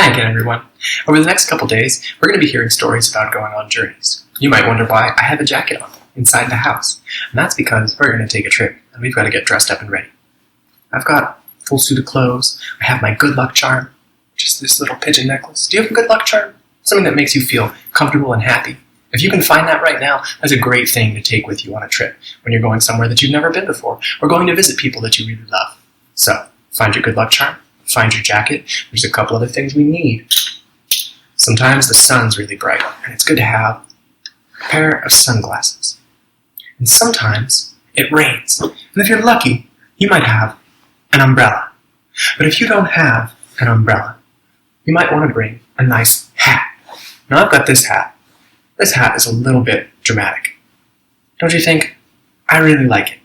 Hi again, everyone. Over the next couple days, we're going to be hearing stories about going on journeys. You might wonder why I have a jacket on inside the house, and that's because we're going to take a trip, and we've got to get dressed up and ready. I've got a full suit of clothes. I have my good luck charm, which is this little pigeon necklace. Do you have a good luck charm? Something that makes you feel comfortable and happy. If you can find that right now, that's a great thing to take with you on a trip when you're going somewhere that you've never been before, or going to visit people that you really love. So, find your good luck charm. Find your jacket. There's a couple other things we need. Sometimes the sun's really bright, and it's good to have a pair of sunglasses. And sometimes it rains, and if you're lucky, you might have an umbrella. But if you don't have an umbrella, you might want to bring a nice hat. Now I've got this hat. This hat is a little bit dramatic. Don't you think? I really like it.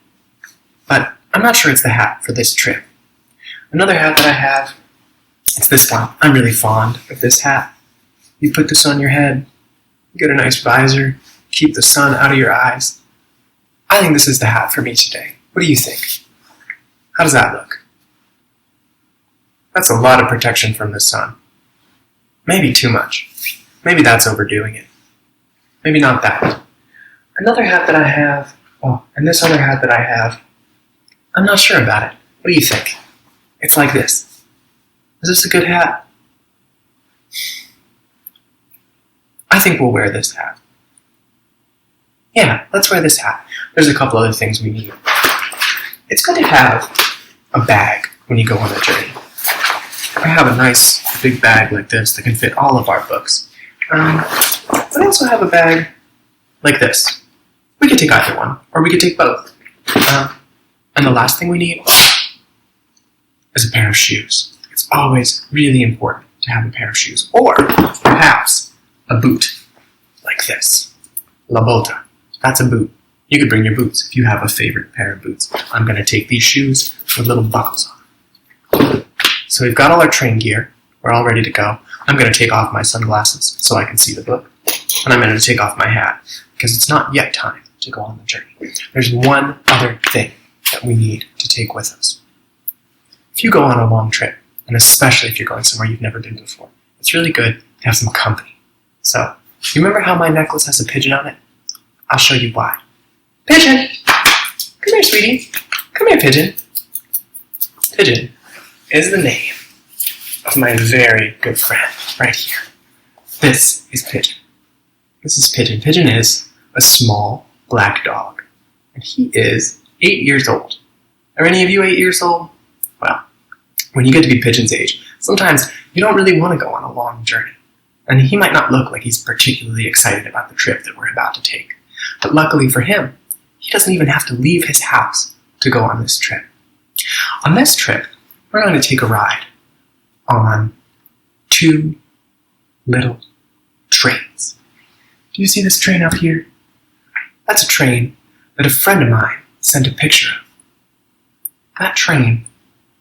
But I'm not sure it's the hat for this trip. Another hat that I have, it's this one. I'm really fond of this hat. You put this on your head, you get a nice visor, keep the sun out of your eyes. I think this is the hat for me today. What do you think? How does that look? That's a lot of protection from the sun. Maybe too much. Maybe that's overdoing it. Maybe not that. Another hat that I have, and this other hat that I have, I'm not sure about it. What do you think? It's like this. Is this a good hat? I think we'll wear this hat. Yeah, let's wear this hat. There's a couple other things we need. It's good to have a bag when you go on a journey. I have a nice big bag like this that can fit all of our books. But I also have a bag like this. We could take either one, or we could take both. And the last thing we need is a pair of shoes. It's always really important to have a pair of shoes, or perhaps a boot like this. La bota. That's a boot. You could bring your boots if you have a favorite pair of boots. I'm going to take these shoes with little buckles on. So we've got all our train gear. We're all ready to go. I'm going to take off my sunglasses so I can see the book. And I'm going to take off my hat because it's not yet time to go on the journey. There's one other thing that we need to take with us. If you go on a long trip, and especially if you're going somewhere you've never been before, it's really good to have some company. So, you remember how my necklace has a pigeon on it? I'll show you why. Pigeon! Come here, sweetie. Come here, Pigeon. Pigeon is the name of my very good friend right here. This is Pigeon. This is Pigeon. Pigeon is a small black dog, and he is 8 years old. Are any of you 8 years old? Well, when you get to be Pigeon's age, sometimes you don't really want to go on a long journey. And he might not look like he's particularly excited about the trip that we're about to take. But luckily for him, he doesn't even have to leave his house to go on this trip. On this trip, we're going to take a ride on 2 little trains. Do you see this train up here? That's a train that a friend of mine sent a picture of. That train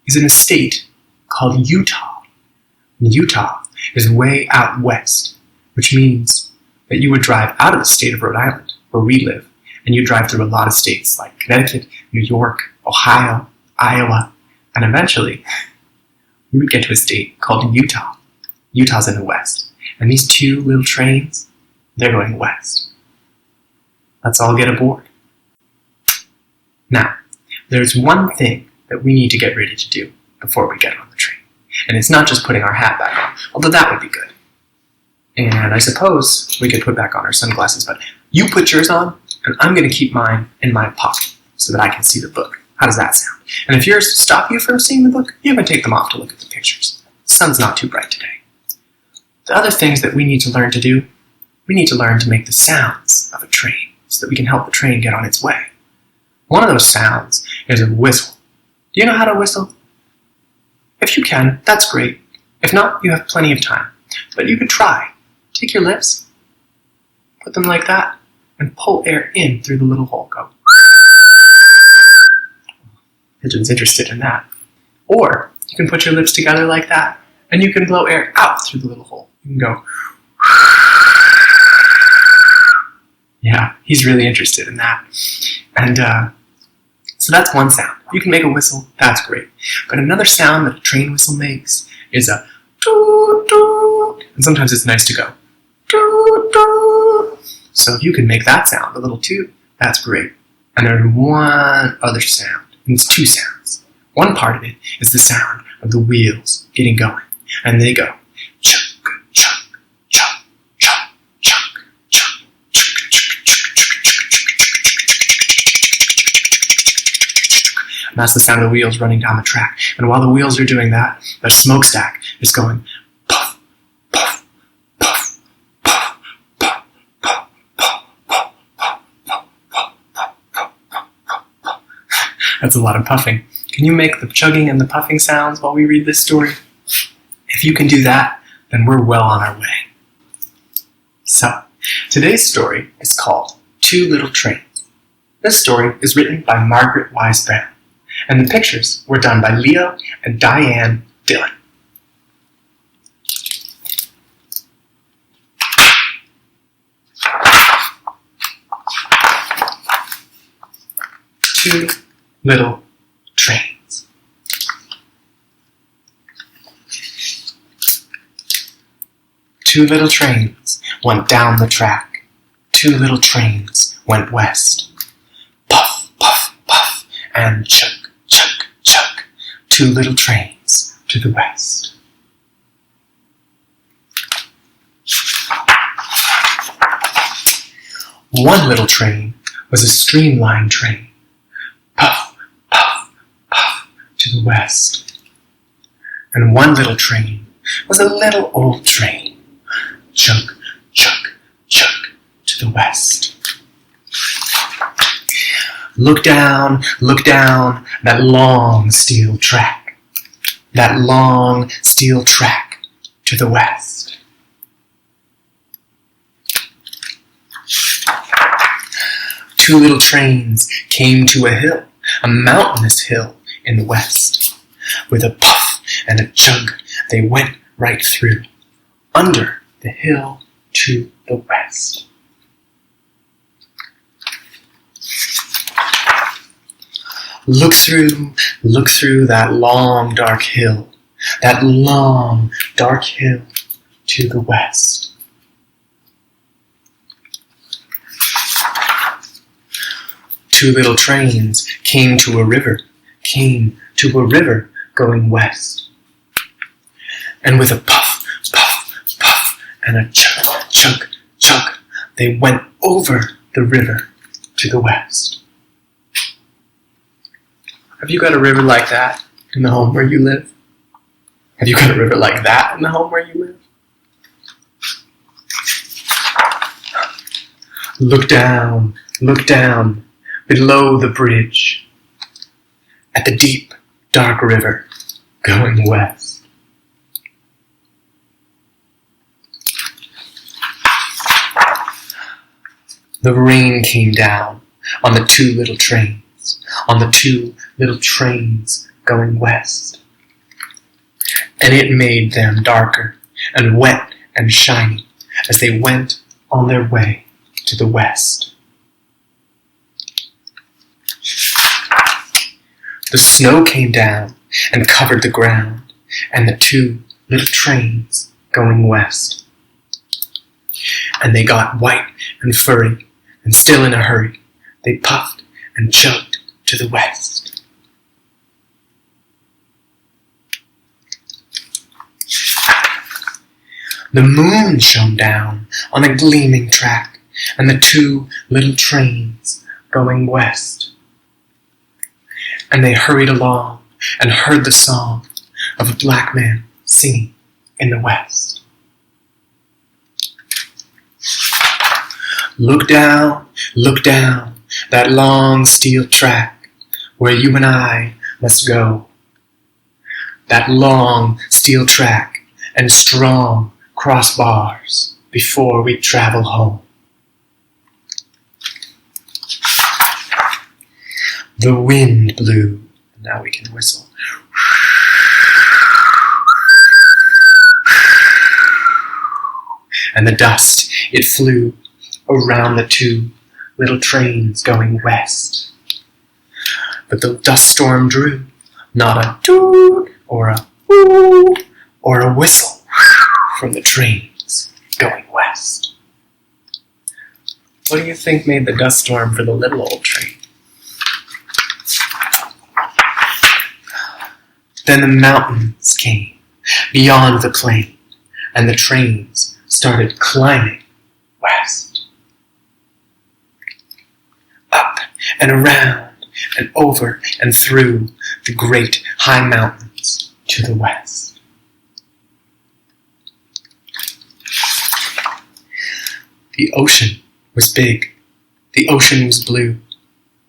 is in a state called Utah. And Utah is way out west, which means that you would drive out of the state of Rhode Island, where we live, and you drive through a lot of states like Connecticut, New York, Ohio, Iowa, and eventually you would get to a state called Utah. Utah's in the west. And these 2 little trains, they're going west. Let's all get aboard. Now, there's one thing that we need to get ready to do before we get on the train. And it's not just putting our hat back on, although that would be good. And I suppose we could put back on our sunglasses, but you put yours on, and I'm going to keep mine in my pocket so that I can see the book. How does that sound? And if yours stop you from seeing the book, you can take them off to look at the pictures. The sun's not too bright today. The other things that we need to learn to do, we need to learn to make the sounds of a train so that we can help the train get on its way. One of those sounds is a whistle. Do you know how to whistle? If you can, that's great. If not, you have plenty of time. But you could try. Take your lips, put them like that, and pull air in through the little hole. Go. Pigeon's interested in that. Or you can put your lips together like that, and you can blow air out through the little hole. You can go. Yeah, he's really interested in that. And so that's one sound. You can make a whistle, that's great. But another sound that a train whistle makes is a Toot, toot. And sometimes it's nice to go toot, toot. So if you can make that sound a little too, that's great. And there's one other sound, and it's two sounds. One part of it is the sound of the wheels getting going, and they go chunk, chunk, chunk, chunk, chunk, chunk, and that's the sound of the wheels running down the track. And while the wheels are doing that, the smokestack is going puff, puff, puff, puff, puff, puff, puff, puff, puff, puff, puff. That's a lot of puffing. Can you make the chugging and the puffing sounds while we read this story? If you can do that, then we're well on our way. So, today's story is called Two Little Trains. This story is written by Margaret Wise Brown, and the pictures were done by Leo and Diane Dillon. Two little trains. Two little trains went down the track. Two little trains went west. Puff, puff, puff, and chunk, chunk, chunk. Two little trains to the west. One little train was a streamlined train. Puff, puff, puff, to the west. And one little train was a little old train. Chunk, chunk, chunk, to the west. Look down, that long steel track. That long steel track to the west. Two little trains came to a hill, a mountainous hill in the west. With a puff and a chug, they went right through, under the hill to the west. Look through that long dark hill to the west. Two little trains came to a river going west. And with a puff, puff, puff, and a chunk, chunk, chunk, they went over the river to the west. Have you got a river like that in the home where you live? Have you got a river like that in the home where you live? Look down below the bridge at the deep, dark river going west. The rain came down on the two little trains, going west. And it made them darker and wet and shiny as they went on their way to the west. The snow came down and covered the ground, and the two little trains going west. And they got white and furry, and still in a hurry, they puffed and chugged to the west. The moon shone down on a gleaming track, and the two little trains going west. And they hurried along and heard the song of a black man singing in the west. Look down, that long steel track where you and I must go. That long steel track and strong crossbars before we travel home. The wind blew, and now we can whistle. And the dust, it flew around the two little trains going west. But the dust storm drew not a toot or a woo or a whistle from the trains going west. What do you think made the dust storm for the little old train? Then the mountains came beyond the plain, and the trains started climbing west. Up and around and over and through the great high mountains to the west. The ocean was big, the ocean was blue,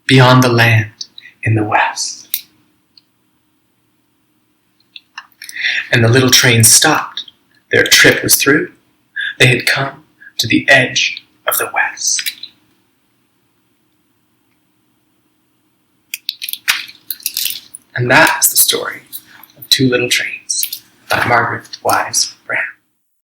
beyond the land in the west. And the little train stopped. Their trip was through. They had come to the edge of the west. And that is the story of Two Little Trains by Margaret Wise Brown.